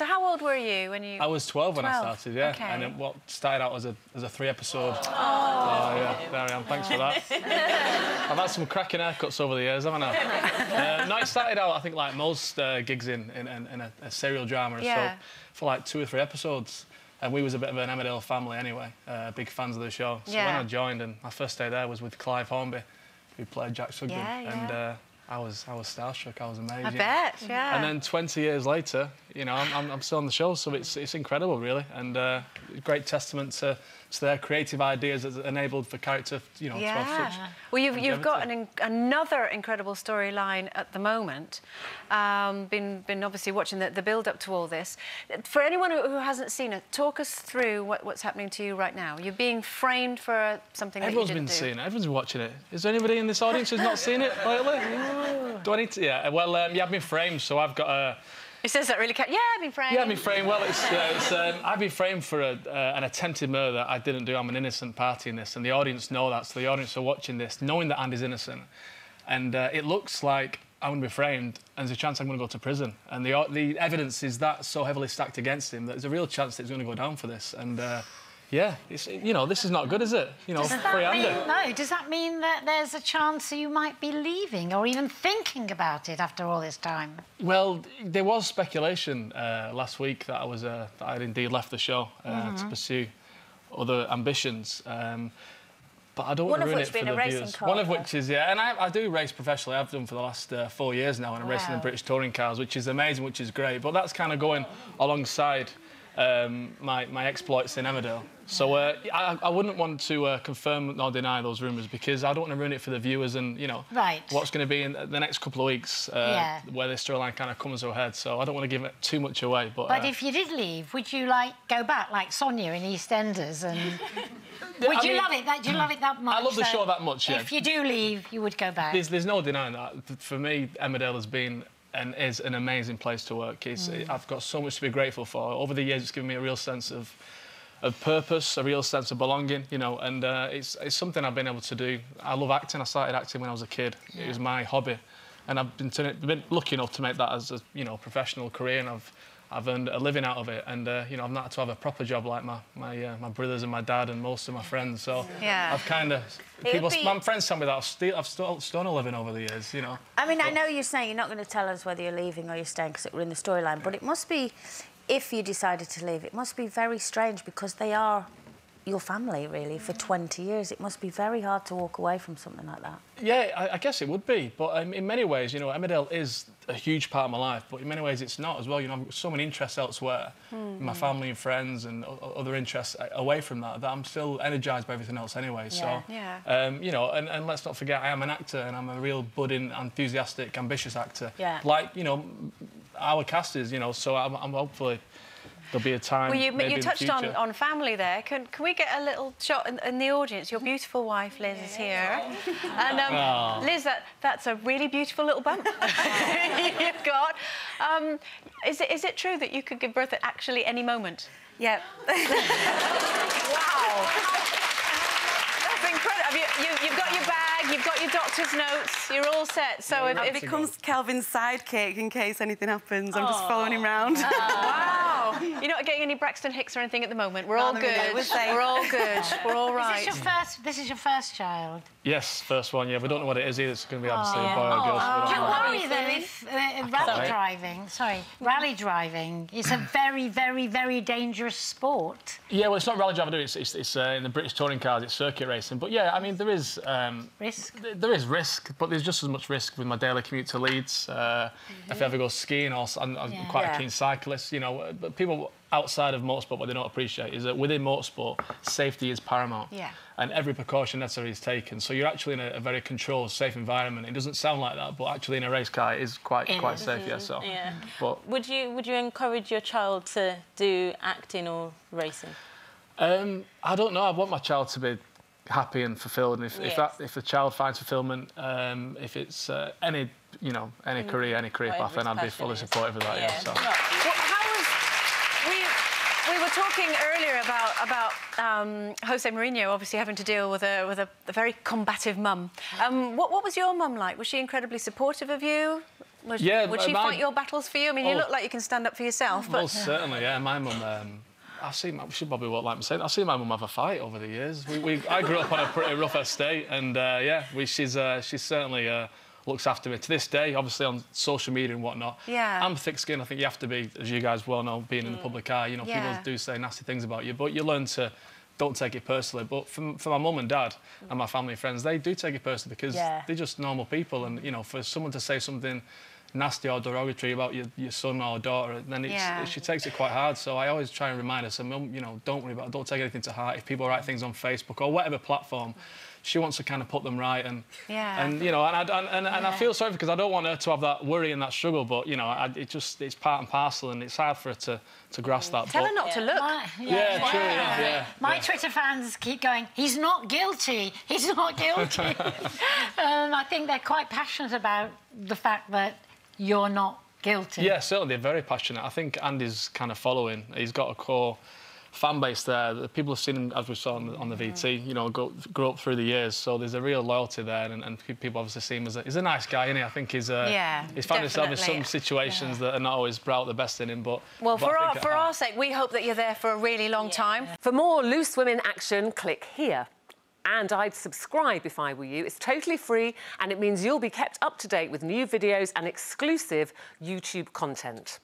So how old were you when you... I was 12 when I started, yeah. Okay. And it started out as a 3-episode. Oh, yeah, there I am. Thanks for that. I've had some cracking haircuts over the years, haven't I? No, it started out, I think, like most gigs in a serial drama or so, for like 2 or 3 episodes. And we was a bit of an Emmerdale family anyway, big fans of the show. So when I joined, and my first day there was with Clive Hornby, who played Jack Sugden. And I was starstruck. I was amazed. I bet, yeah. And then 20 years later, you know, I'm still on the show, so it's incredible, really, and great testament to their creative ideas that enabled the character, you know, to have such. Well, you've got another incredible storyline at the moment. Been obviously watching the build up to all this. For anyone who hasn't seen it, talk us through what's happening to you right now. You're being framed for something that you didn't do. Everyone's been seeing it. Everyone's watching it. Is there anybody in this audience who's not seen it lately? Do I need to? Yeah. Well, yeah, I've been framed, so I've got a. He says that really. Yeah, I've been framed. Yeah, I've been framed. Well, I've been framed for an attempted murder that I didn't do. I'm an innocent party in this, and the audience know that. So the audience are watching this, knowing that Andy's innocent, and it looks like I'm going to be framed, and there's a chance I'm going to go to prison. And the evidence is that so heavily stacked against him that there's a real chance that he's going to go down for this. And yeah, you know, this is not good, is it? You know, does that mean that there's a chance that you might be leaving or even thinking about it after all this time? Well, there was speculation last week that that I'd indeed left the show to pursue other ambitions. But I don't want to ruin it for the viewers. One of which is, yeah, and I do race professionally. I've done for the last 4 years now, and I'm racing the British touring cars, which is amazing, which is great. But that's kind of going alongside my exploits in Emmerdale. So I wouldn't want to confirm nor deny those rumours, because I don't want to ruin it for the viewers and, you know, what's going to be in the next couple of weeks where this storyline kind of comes to a head. So I don't want to give it too much away. But if you did leave, would you, like, go back like Sonia in EastEnders and... Would you love it? Do you love it that much? I love the show that much, yeah. If you do leave, you would go back? There's no denying that. For me, Emmerdale has been and is an amazing place to work. I've got so much to be grateful for. Over the years, it's given me a real sense of purpose, a real sense of belonging, you know, and it's something I've been able to do. I love acting. I started acting when I was a kid. It was my hobby, and I've been lucky enough to make that as a, you know, professional career, and I've earned a living out of it, and you know, I've not had to have a proper job like my brothers and my dad and most of my friends. So I've kind of my friends tell me that I've stolen a living over the years, you know. I mean, I know you're saying you're not going to tell us whether you're leaving or you're staying because we're in the storyline, but it must be, if you decided to leave, it must be very strange because they are your family, really, for 20 years. It must be very hard to walk away from something like that. Yeah, I guess it would be. But in many ways, you know, Emmerdale is a huge part of my life, but in many ways it's not as well. You know, I've got so many interests elsewhere, my family and friends and other interests away from that I'm still energised by everything else anyway. So, you know, and let's not forget, I am an actor, and I'm a real budding, enthusiastic, ambitious actor. Like, you know, our cast is, you know, so I'm hopefully... There'll be a time. Well, you touched on family there. Can we get a little shot in the audience? Your beautiful wife, Liz, is here. And Liz, that's a really beautiful little bump you've got. Is it true that you could give birth at actually any moment? Yeah. Wow. That's incredible. You've got your bag, you've got your doctor's notes, you're all set. So if it becomes Kelvin's sidekick in case anything happens, I'm just following him round. Wow. You're not getting any Braxton Hicks or anything at the moment. We're all good. We're all good. We're all right. This is your first child? Yes, first one, yeah. We don't know what it is either. It's going to be obviously a boy or a girl. Do you worry, though, if rally driving is a very, very, very dangerous sport? Yeah, well, it's not rally driving, it's in the British touring cars, it's circuit racing. But, yeah, I mean, there is... risk? There is risk, but there's just as much risk with my daily commute to Leeds. If I ever go skiing, I'm quite a keen cyclist, you know. But people outside of motorsport, what they don't appreciate is that within motorsport, safety is paramount. And every precaution necessary is taken. So you're actually in a very controlled, safe environment. It doesn't sound like that, but actually in a race car, it is quite safe, yeah. So, but would you encourage your child to do acting or racing? I don't know. I want my child to be happy and fulfilled, and if the child finds fulfilment, if it's any career, any career path, then I'd be fully supportive of that. Yeah. So. We were talking earlier about Jose Mourinho obviously having to deal with a very combative mum. What was your mum like? Was she incredibly supportive of you? Would she fight your battles for you? I mean, you look like you can stand up for yourself. But... Most certainly, yeah. My mum... she probably won't like me saying. I've seen my mum have a fight over the years. I grew up on a pretty rough estate, and she's certainly looks after me to this day. Obviously on social media and whatnot. Yeah. I'm thick-skinned. I think you have to be, as you guys well know, being in the public eye. You know, people do say nasty things about you, but you learn to don't take it personally. But for my mum and dad and my family and friends, they do take it personally because they're just normal people, and you know, for someone to say something nasty or derogatory about your son or daughter, then she takes it quite hard. So I always try and remind her, so Mum, you know, don't worry about it, don't take anything to heart. If people write things on Facebook or whatever platform, she wants to kind of put them right, and you know, and I feel sorry because I don't want her to have that worry and that struggle, but you know, it's part and parcel, and it's hard for her to grasp that. Tell her not to look. My Twitter fans keep going, he's not guilty, he's not guilty. I think they're quite passionate about the fact that you're not guilty. Yeah, certainly, they're very passionate. I think Andy's kind of following. He's got a core fan base there. The people have seen him, as we saw on the VT, you know, grow up through the years. So there's a real loyalty there, and people obviously see him as he's a nice guy, isn't he? I think he's found himself in some situations that are not always brought out the best in him. But for our sake, we hope that you're there for a really long time. For more Loose Women action, click here. And I'd subscribe if I were you. It's totally free, and it means you'll be kept up to date with new videos and exclusive YouTube content.